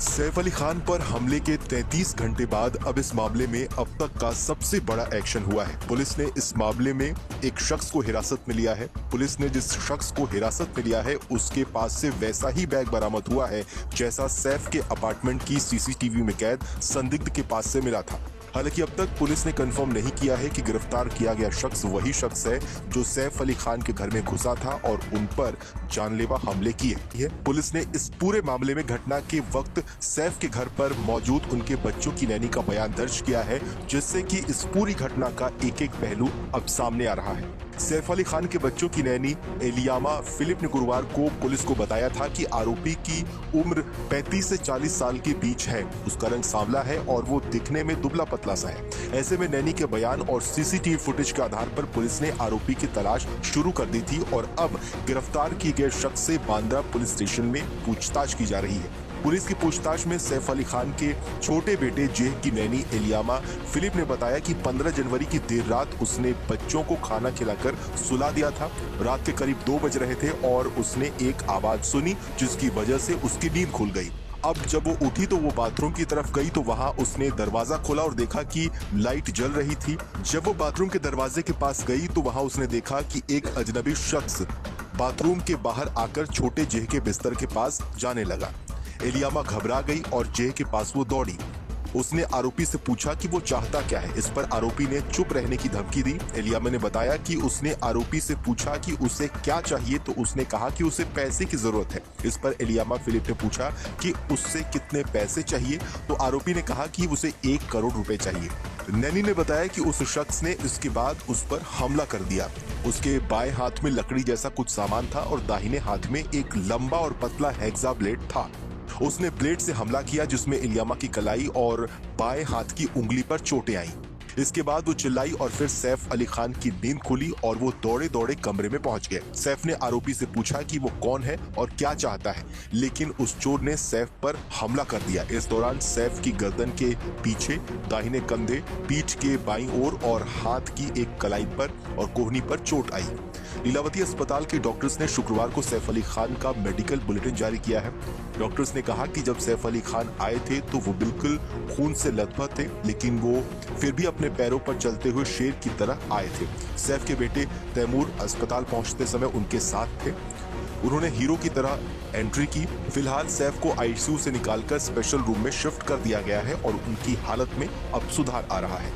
सैफ अली खान पर हमले के 33 घंटे बाद अब इस मामले में अब तक का सबसे बड़ा एक्शन हुआ है। पुलिस ने इस मामले में एक शख्स को हिरासत में लिया है। पुलिस ने जिस शख्स को हिरासत में लिया है उसके पास से वैसा ही बैग बरामद हुआ है जैसा सैफ के अपार्टमेंट की सीसीटीवी में कैद संदिग्ध के पास से मिला था। हालांकि अब तक पुलिस ने कंफर्म नहीं किया है कि गिरफ्तार किया गया शख्स वही शख्स है जो सैफ अली खान के घर में घुसा था और उन पर जानलेवा हमले किए। पुलिस ने इस पूरे मामले में घटना के वक्त सैफ के घर पर मौजूद उनके बच्चों की नैनी का बयान दर्ज किया है, जिससे कि इस पूरी घटना का एक एक पहलू अब सामने आ रहा है। सैफ अली खान के बच्चों की नैनी एलियामा फिलिप ने गुरुवार को पुलिस को बताया था कि आरोपी की उम्र 35 से 40 साल के बीच है। उसका रंग सांवला है और वो दिखने में दुबला पतला सा है। ऐसे में नैनी के बयान और सीसीटीवी फुटेज के आधार पर पुलिस ने आरोपी की तलाश शुरू कर दी थी और अब गिरफ्तार किए गए शख्स से बांद्रा पुलिस स्टेशन में पूछताछ की जा रही है। पुलिस की पूछताछ में सैफ अली खान के छोटे बेटे जेह की नैनी एलियामा फिलिप ने बताया कि 15 जनवरी की देर रात उसने बच्चों को खाना खिलाकर सुला दिया था। रात के करीब 2 बज रहे थे और उसने एक आवाज सुनी जिसकी वजह से उसकी नींद खुल गई। अब जब वो उठी तो वो बाथरूम की तरफ गई तो वहां उसने दरवाजा खोला और देखा कि लाइट जल रही थी। जब वो बाथरूम के दरवाजे के पास गई तो वहां उसने देखा कि एक अजनबी शख्स बाथरूम के बाहर आकर छोटे जेह के बिस्तर के पास जाने लगा। एलियामा घबरा गई और जेह के पास वो दौड़ी। उसने आरोपी से पूछा कि वो चाहता क्या है। इस पर आरोपी ने चुप रहने की धमकी दी। एलियामा ने बताया कि उसने आरोपी से पूछा कि उसे क्या चाहिए तो उसने कहा कि उसे पैसे की जरूरत है। इस पर एलियामा फिलिप ने पूछा कि उससे कितने पैसे चाहिए तो आरोपी ने कहा कि उसे 1 करोड़ रुपए चाहिए। नैनी ने बताया कि उस शख्स ने इसके बाद उस पर हमला कर दिया। उसके बाएं हाथ में लकड़ी जैसा कुछ सामान था और दाहिने हाथ में एक लंबा और पतला हेक्सा ब्लेड था। उसने ब्लेड से हमला किया जिसमें इलियामा की कलाई और बाएं हाथ की उंगली पर चोटें आईं। इसके बाद वो चिल्लाई और फिर सैफ अली खान की नींद खुली और वो दौड़े दौड़े कमरे में पहुंच गए। सैफ ने आरोपी से पूछा कि वो कौन है और क्या चाहता है, लेकिन उस चोर ने सैफ पर हमला कर दिया। इस दौरान सैफ की गर्दन के पीछे, दाहिने कंधे, पीठ के बाईं ओर और हाथ की एक कलाई पर और कोहनी पर चोट आई। लीलावती अस्पताल के डॉक्टर्स ने शुक्रवार को सैफ अली खान का मेडिकल बुलेटिन जारी किया है। डॉक्टर्स ने कहा कि जब सैफ अली खान आए थे तो वो बिल्कुल खून से लथपथ थे, लेकिन वो फिर भी अपने पैरों पर चलते हुए शेर की तरह आए थे। सैफ के बेटे तैमूर अस्पताल पहुंचते समय उनके साथ थे। उन्होंने हीरो की तरह एंट्री की। फिलहाल सैफ को आईसीयू से निकालकर स्पेशल रूम में शिफ्ट कर दिया गया है और उनकी हालत में अब सुधार आ रहा है।